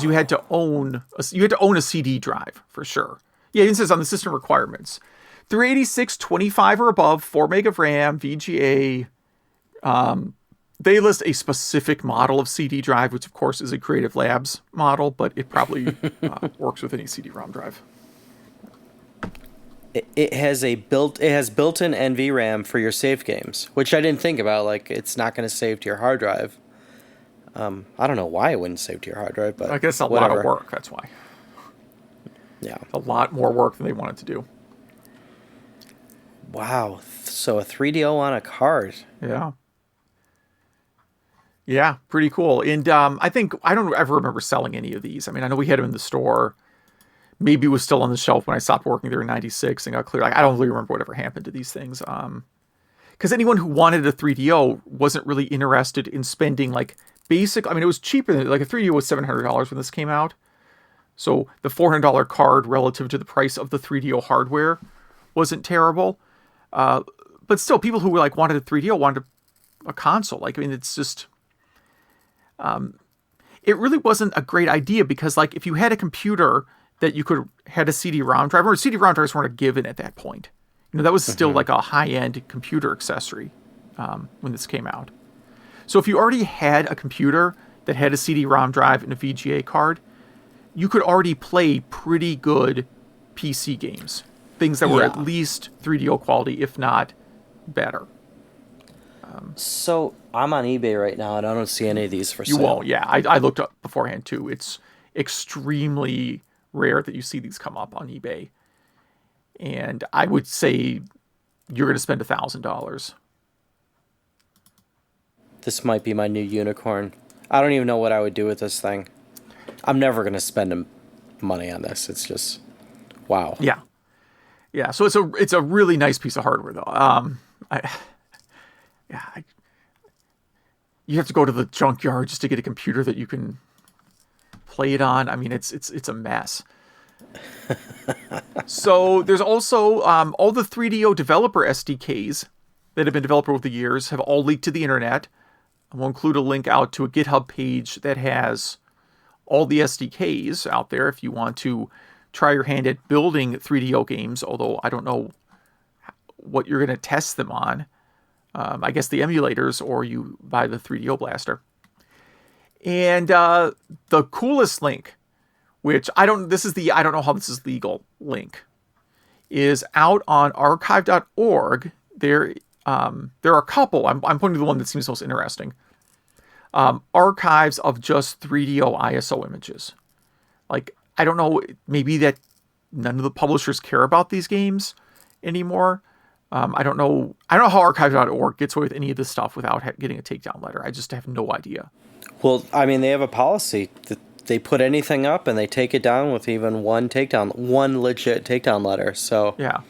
you had to own a CD drive, for sure. Yeah, it says on the system requirements. 386, 25 or above, 4 meg of RAM, VGA... They list a specific model of CD drive, which of course is a Creative Labs model, but it probably works with any CD-ROM drive. It has built-in NVRAM for your save games, which I didn't think about. Like, it's not going to save to your hard drive. I don't know why it wouldn't save to your hard drive, but I guess whatever. Lot of work. That's why. Yeah, a lot more work than they wanted to do. Wow, so a 3DO on a card. Yeah. Yeah, pretty cool. And I don't ever remember selling any of these. I mean, I know we had them in the store. Maybe it was still on the shelf when I stopped working there in 96 and got clear. Like, I don't really remember whatever happened to these things. Because anyone who wanted a 3DO wasn't really interested in spending, like, basic... I mean, it was cheaper than... Like, a 3DO was $700 when this came out. So the $400 card relative to the price of the 3DO hardware wasn't terrible. But still, people who were, like, wanted a 3DO wanted a console. Like, I mean, it's just... it really wasn't a great idea because, like, if you had a computer that you had a CD-ROM drive, or CD-ROM drives weren't a given at that point. That was still like a high-end computer accessory when this came out. So if you already had a computer that had a CD-ROM drive and a VGA card, you could already play pretty good PC games. Things that were at least 3DO quality, if not better. So I'm on eBay right now, and I don't see any of these for sale. You won't, yeah. I looked up beforehand, too. It's extremely rare that you see these come up on eBay. And I would say you're going to spend $1,000. This might be my new unicorn. I don't even know what I would do with this thing. I'm never going to spend money on this. It's just, wow. Yeah. Yeah, so it's a really nice piece of hardware, though. You have to go to the junkyard just to get a computer that you can play it on. I mean, it's a mess. So there's also all the 3DO developer SDKs that have been developed over the years have all leaked to the internet. We'll include a link out to a GitHub page that has all the SDKs out there if you want to try your hand at building 3DO games, although I don't know what you're going to test them on. I guess the emulators, or you buy the 3DO blaster. And the coolest link, which I don't know how this is legal link, is out on archive.org. There are a couple. I'm pointing to the one that seems most interesting. Archives of just 3DO ISO images. Like, I don't know, maybe that none of the publishers care about these games anymore. I don't know how archive.org gets away with any of this stuff without getting a takedown letter. I just have no idea. Well, I mean, they have a policy that they put anything up and they take it down with even one legit takedown letter. So yeah,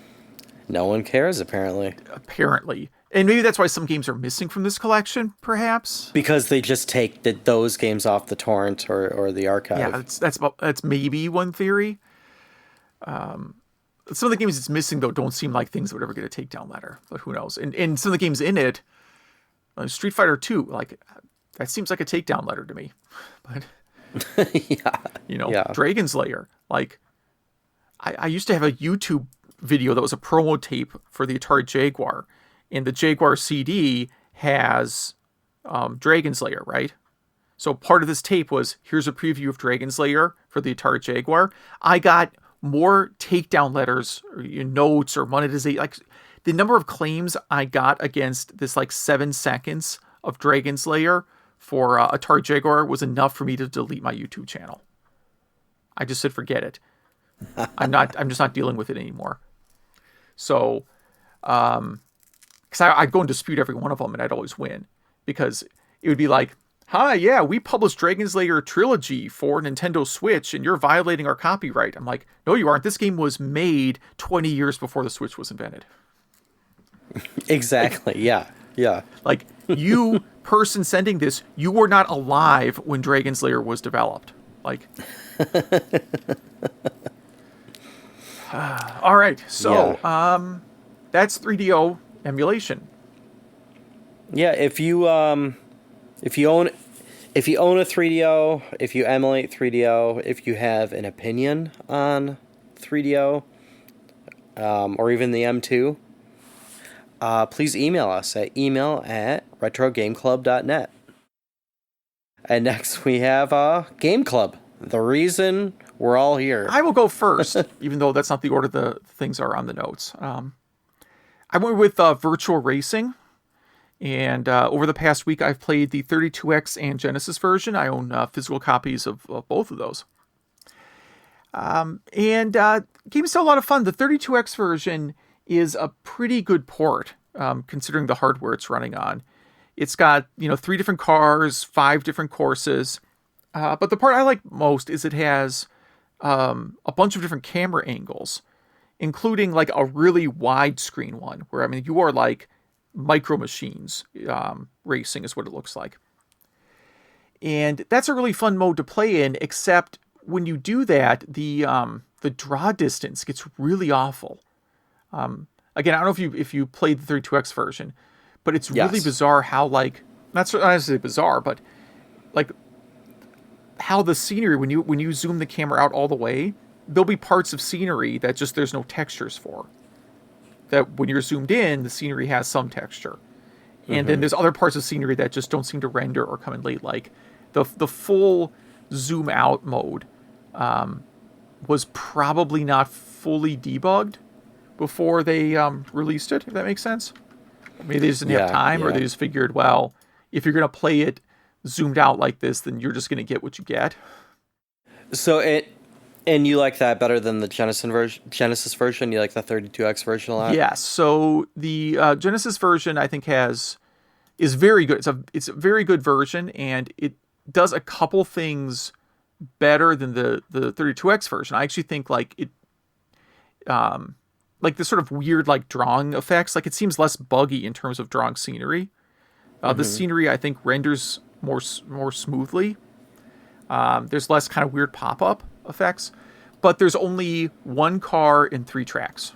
no one cares apparently. And maybe that's why some games are missing from this collection, perhaps. Because they just take those games off the torrent or the archive. Yeah, that's maybe one theory. Some of the games it's missing, though, don't seem like things that would ever get a takedown letter. But who knows? And some of the games in it, Street Fighter 2, like, that seems like a takedown letter to me. But, yeah. Dragon's Lair, like, I used to have a YouTube video that was a promo tape for the Atari Jaguar, and the Jaguar CD has Dragon's Lair, right? So part of this tape was, here's a preview of Dragon's Lair for the Atari Jaguar. I got more takedown letters, or notes, or monetization. Like, the number of claims I got against this, 7 seconds of Dragon's Lair for Atari Jaguar was enough for me to delete my YouTube channel. I just said, forget it. I'm just not dealing with it anymore. So, because I'd go and dispute every one of them, and I'd always win, because it would be like, hi, yeah, we published Dragon's Lair Trilogy for Nintendo Switch, and you're violating our copyright. I'm like, no, you aren't. This game was made 20 years before the Switch was invented. Exactly. Yeah. Like, you, person sending this, you were not alive when Dragon's Lair was developed. Like, all right. So, that's 3DO emulation. Yeah. If you own a 3DO, if you emulate 3DO, if you have an opinion on 3DO, or even the M2, please email us at email@retrogameclub.net. And next we have Game Club, the reason we're all here. I will go first, even though that's not the order the things are on the notes. I went with Virtua Racing. And over the past week, I've played the 32X and Genesis version. I own physical copies of both of those. And game's still a lot of fun. The 32X version is a pretty good port, considering the hardware it's running on. It's got, 3 different cars, 5 different courses. But the part I like most is it has a bunch of different camera angles, including a really widescreen one, where, you are Micro Machines racing is what it looks like. And that's a really fun mode to play in, except when you do that, the draw distance gets really awful. Again, I don't know if you played the 32X version, but it's really bizarre how not necessarily bizarre, but how the scenery, when you zoom the camera out all the way, there'll be parts of scenery that just there's no textures for. That when you're zoomed in, the scenery has some texture. And then there's other parts of scenery that just don't seem to render or come in late. Like the full zoom out mode was probably not fully debugged before they released it, if that makes sense. Maybe they just didn't have time, or they just figured, well, if you're going to play it zoomed out like this, then you're just going to get what you get. And you like that better than the Genesis version? You like the 32X version a lot? Yes. So the Genesis version, I think, is very good. It's a very good version, and it does a couple things better than the 32X version. I actually think the sort of weird drawing effects, it seems less buggy in terms of drawing scenery. The scenery, I think, renders more smoothly. There's less kind of weird pop-up effects, but there's only 1 car and 3 tracks.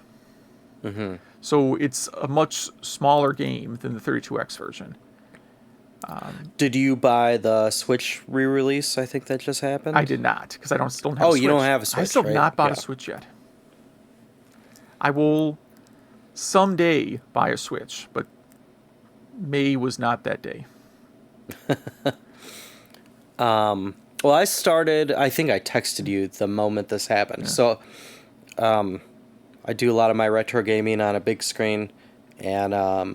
So it's a much smaller game than the 32X version. Did you buy the Switch re-release? I think that just happened. I did not, because I still don't have a Switch. You don't have a Switch, I still have not bought a Switch yet. I will someday buy a Switch, but May was not that day. Well, I think I texted you the moment this happened. Yeah. So, I do a lot of my retro gaming on a big screen, and I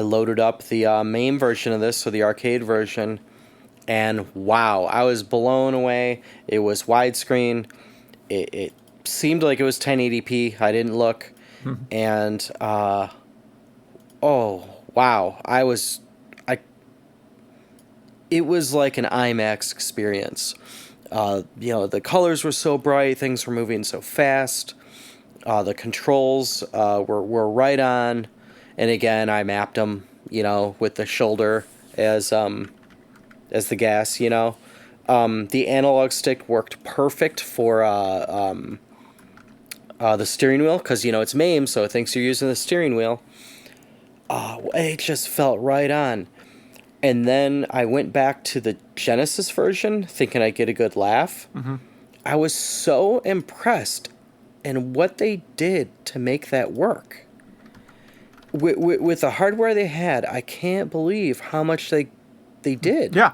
loaded up the MAME version of this, so the arcade version, and wow, I was blown away. It was widescreen. It seemed like it was 1080p. I didn't look, and oh wow, it was like an IMAX experience. The colors were so bright, things were moving so fast. The controls were right on, and again, I mapped them, with the shoulder as the gas. The analog stick worked perfect for the steering wheel, because it's MAME, so it thinks you're using the steering wheel. It just felt right on. And then I went back to the Genesis version, thinking I'd get a good laugh. I was so impressed in what they did to make that work. With the hardware they had, I can't believe how much they did. Yeah.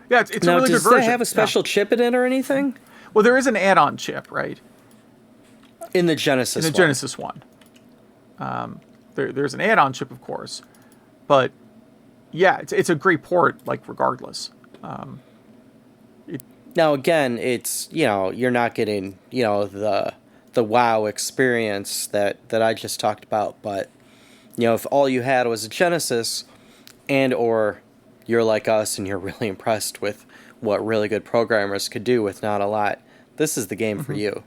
It's now, a really good version. Does that have a special chip in it or anything? Well, there is an add-on chip, right? In the Genesis In the Genesis one. There's an add-on chip, of course. But, yeah, it's a great port, like, regardless. Now, again, it's, you're not getting, the WoW experience that I just talked about. But, if all you had was a Genesis and or you're like us and you're really impressed with what really good programmers could do with not a lot, this is the game for you.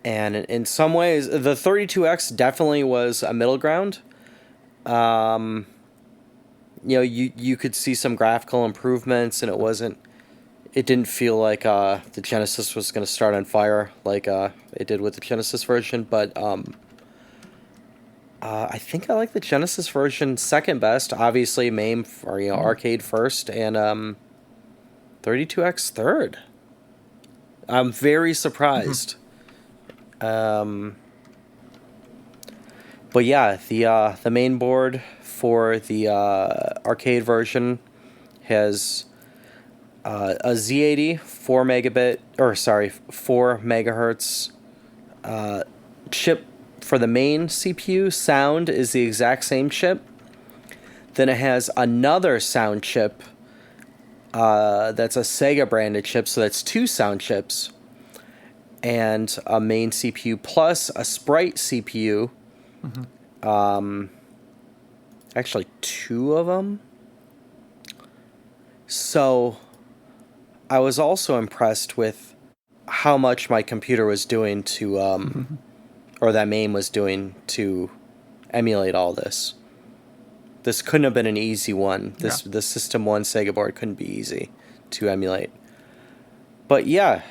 And in some ways, the 32X definitely was a middle ground. You could see some graphical improvements, and it didn't feel like the Genesis was going to start on fire like it did with the Genesis version. But I think I like the Genesis version second best. Obviously, MAME or arcade first, and 32X third. I'm very surprised. But yeah, the main board for the arcade version has a Z80 4 megahertz chip for the main CPU. Sound is the exact same chip. Then it has another sound chip that's a Sega branded chip, so that's 2 sound chips. And a main CPU plus a Sprite CPU. Actually, 2 of them. So I was also impressed with how much my computer was doing to, or that MAME was doing to emulate all this. This couldn't have been an easy one. The System 1 Sega board couldn't be easy to emulate. But yeah,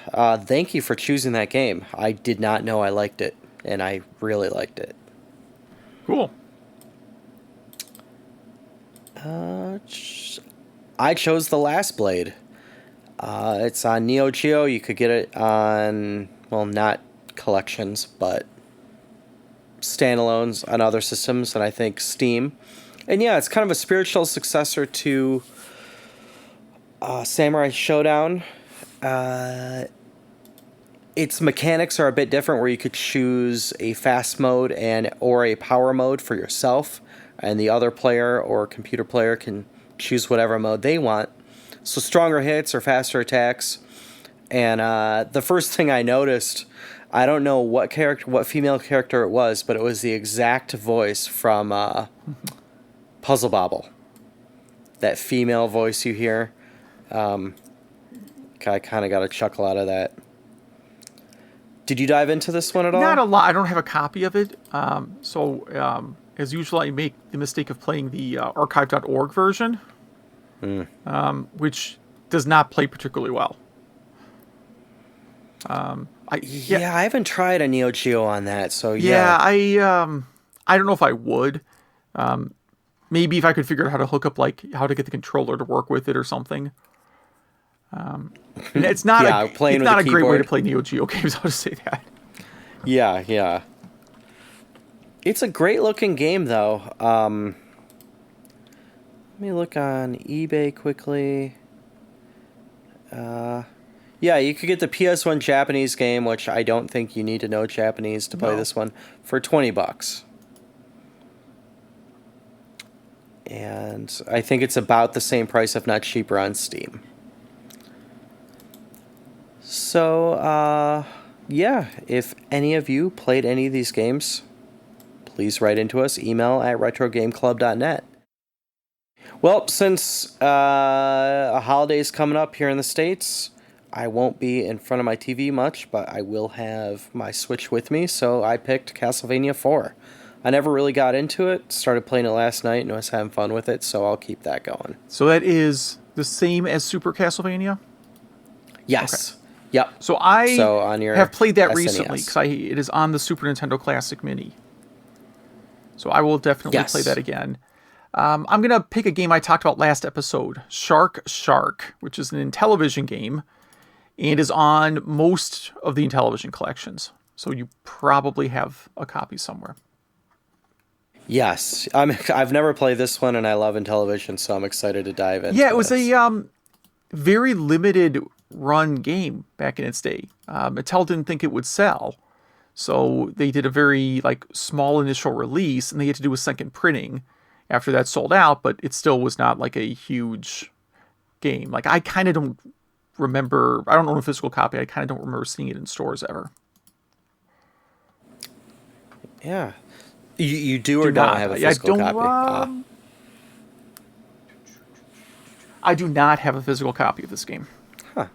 thank you for choosing that game. I did not know I liked it, and I really liked it. Cool. I chose The Last Blade. It's on Neo Geo. You could get it on, well, not collections, but standalones on other systems, and I think Steam. And yeah, it's kind of a spiritual successor to Samurai Showdown. Its mechanics are a bit different, where you could choose a fast mode or a power mode for yourself, and the other player or computer player can choose whatever mode they want. So stronger hits or faster attacks. And the first thing I noticed, I don't know what female character it was, but it was the exact voice from Puzzle Bobble. That female voice you hear. I kind of got a chuckle out of that. Did you dive into this one at all? Not a lot. I don't have a copy of it. As usual, I make the mistake of playing the archive.org version, which does not play particularly well. I haven't tried a Neo Geo on that, so yeah. I don't know if I would. Maybe if I could figure out how to hook up, like how to get the controller to work with it or something. And it's not a great way to play Neo Geo games. I'll just say that. Yeah. It's a great looking game, though. Let me look on eBay quickly. You could get the PS1 Japanese game, which I don't think you need to know Japanese to play this one, for $20. And I think it's about the same price, if not cheaper, on Steam. So, if any of you played any of these games, please write into us, email at retrogameclub.net. Well, since a holiday's coming up here in the States, I won't be in front of my TV much, but I will have my Switch with me, so I picked Castlevania IV. I never really got into it, started playing it last night and was having fun with it, so I'll keep that going. So that is the same as Super Castlevania? Yes. Okay. Yep. So I have played that SNES. recently, because it is on the Super Nintendo Classic Mini. So I will definitely play that again. I'm going to pick a game I talked about last episode, Shark, which is an Intellivision game. and is on most of the Intellivision collections. So you probably have a copy somewhere. Yes, I've never played this one, and I love Intellivision, so I'm excited to dive into. Yeah, it was a very limited run game back in its day. Mattel didn't think it would sell, so they did a very small initial release, and they had to do a second printing after that sold out. But it still was not a huge game. I kind of don't remember. I don't own a physical copy. I kind of don't remember seeing it in stores ever. Yeah. You do or don't have a physical copy? I do not have a physical copy of this game. Huh.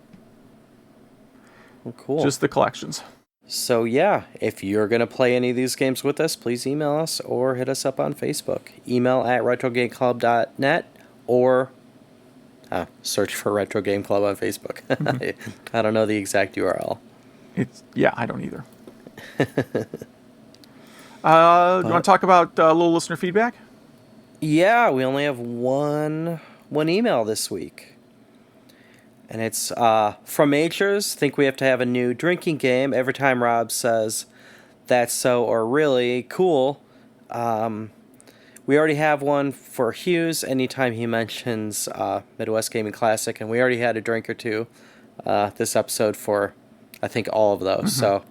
Well, cool. Just the collections. So yeah, if you're going to play any of these games with us, please email us or hit us up on Facebook. Email at retrogameclub.net or search for Retro Game Club on Facebook. I don't know the exact URL. I don't either. Do you want to talk about a little listener feedback? Yeah, we only have one email this week. And it's from Majors. Think we have to have a new drinking game. Every time Rob says that's so or really cool. We already have one for Hughes anytime he mentions Midwest Gaming Classic. And we already had a drink or two this episode for, I think, all of those. Mm-hmm. So...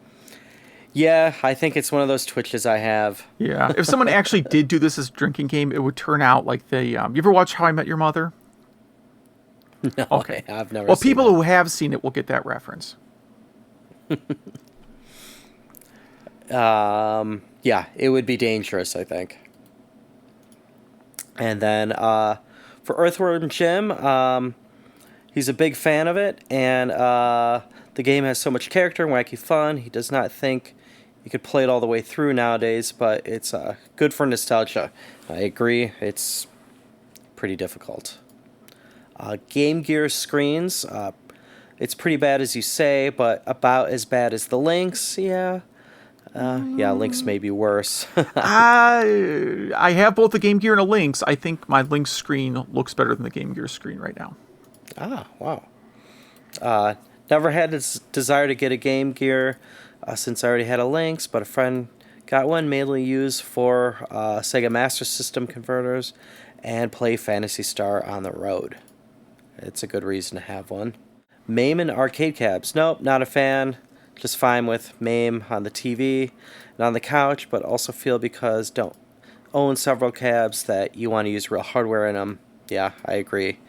yeah, I think it's one of those twitches I have. Yeah, if someone actually did do this as a drinking game, it would turn out like they... you ever watch How I Met Your Mother? No, okay. I've never Well, seen people it. who have seen it will get that reference. Yeah, it would be dangerous, I think. And then for Earthworm Jim, he's a big fan of it, and the game has so much character and wacky fun. He does not think you could play it all the way through nowadays, but it's good for nostalgia. I agree, it's pretty difficult. Game Gear screens, it's pretty bad as you say, but about as bad as the Lynx, yeah. Lynx may be worse. I have both the Game Gear and a Lynx. I think my Lynx screen looks better than the Game Gear screen right now. Ah, wow. Never had this desire to get a Game Gear since I already had a Lynx, but a friend got one mainly used for Sega Master System converters and play Phantasy Star on the road. It's a good reason to have one. MAME and arcade cabs. Nope, not a fan. Just fine with MAME on the TV and on the couch, but also feel because don't own several cabs that you want to use real hardware in them. Yeah, I agree.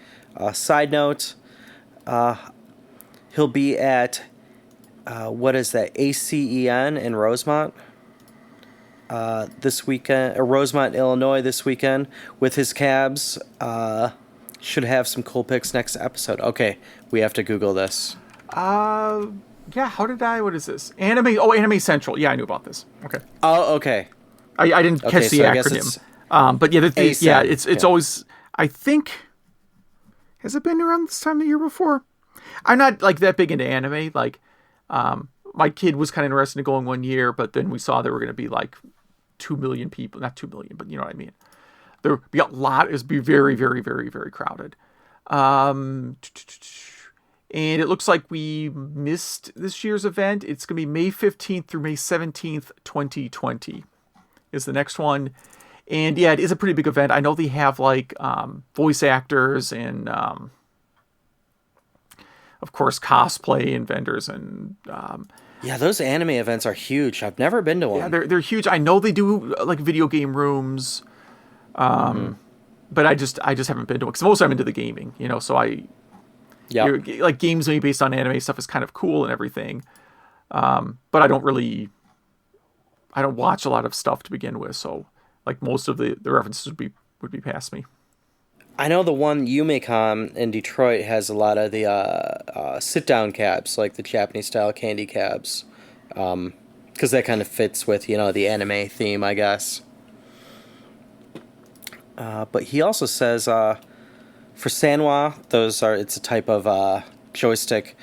Side note, he'll be at, what is that, ACEN in Rosemont this weekend, or Rosemont, Illinois this weekend with his cabs. Should have some cool pics next episode. Okay, we have to Google this. Yeah, what is this? Anime Central. Yeah, I knew about this. Okay. Oh, okay. I didn't catch the acronym. But yeah, it's always, I think, has it been around this time the year before? I'm not that big into anime. My kid was kind of interested in going one year, but then we saw there were going to be 2 million people, not 2 million, but you know what I mean. There be a lot. It's be very, very, very, very crowded. And it looks like we missed this year's event. It's going to be May 15th through May 17th, 2020 is the next one. And yeah, it is a pretty big event. I know they have voice actors and of course cosplay and vendors and yeah, those anime events are huge. I've never been to one. Yeah, they're huge. I know they do video game rooms. But I just haven't been to it because most of I'm into the gaming, so games maybe based on anime stuff is kind of cool and everything. But I don't watch a lot of stuff to begin with. So most of the references would be past me. I know the one Yumecon in Detroit has a lot of the sit-down cabs, like the Japanese-style candy cabs, because that kind of fits with, the anime theme, I guess. But he also says for Sanwa, it's a type of joystick.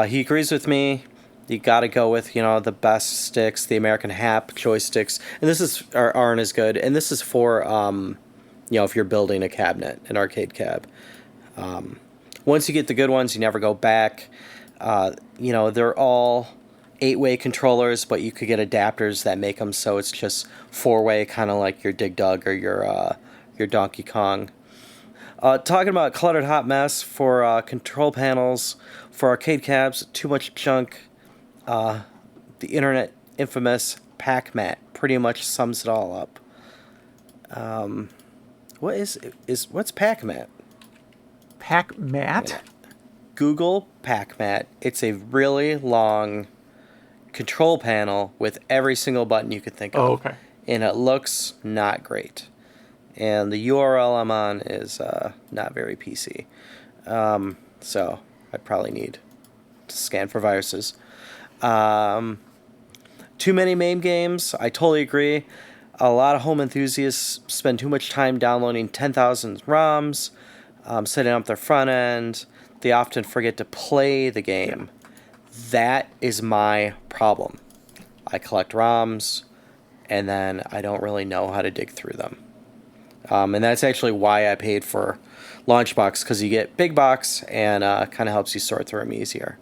He agrees with me. You got to go with the best sticks, the American Hap joysticks, and aren't as good. And this is for if you're building a cabinet, an arcade cab. Once you get the good ones, you never go back. They're all 8-way controllers, but you could get adapters that make them so it's just 4-way, kind of like your Dig Dug or your Donkey Kong. Talking about cluttered hot mess for control panels, for arcade cabs, too much junk. The internet infamous Pac-Mat pretty much sums it all up. What's Pac-Mat? Pac-Mat? Google Pac-Mat. It's a really long control panel with every single button you could think of. Oh, okay. And it looks not great. And the URL I'm on is not very PC. So I probably need to scan for viruses. Too many MAME games. I totally agree. A lot of home enthusiasts spend too much time downloading 10,000 ROMs, setting up their front end. They often forget to play the game. That is my problem. I collect ROMs, and then I don't really know how to dig through them. And that's actually why I paid for Launchbox, because you get big box and kind of helps you sort through them easier.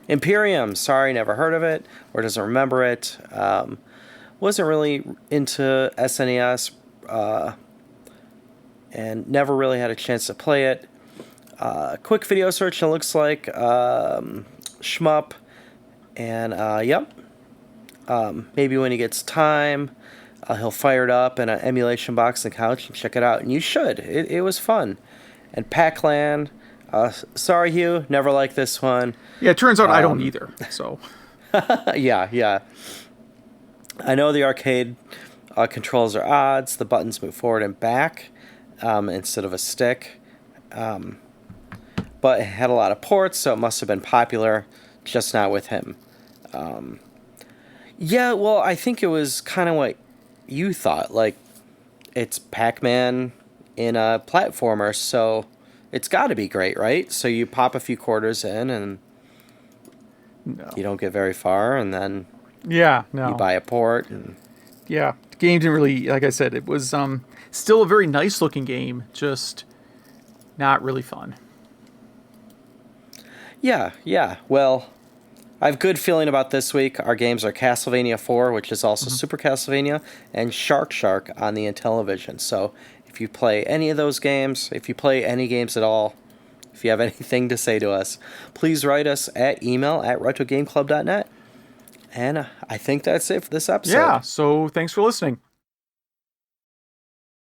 Imperium, sorry, never heard of it or doesn't remember it. Wasn't really into SNES and never really had a chance to play it. Quick video search, and it looks like shmup. And yep, maybe when he gets time, he'll fire it up in an emulation box on the couch and check it out. And you should. It was fun. And Pac-Lan, sorry Hugh, never liked this one. Yeah, it turns out I don't either. So yeah. I know the arcade controls are odds. The buttons move forward and back instead of a stick. But it had a lot of ports, so it must have been popular, just not with him. Yeah, well, I think it was kind of what you thought. Like, it's Pac-Man in a platformer, so it's got to be great, right? So you pop a few quarters in, and you don't get very far, and then you buy a port. And yeah, the game didn't really, like I said, it was still a very nice-looking game, just not really fun. Yeah. Well, I have good feeling about this week. Our games are Castlevania IV, which is also Super Castlevania, and Shark on the Intellivision. So if you play any of those games, if you play any games at all, if you have anything to say to us, please write us at email@retrogameclub.net. And I think that's it for this episode. Yeah, so thanks for listening.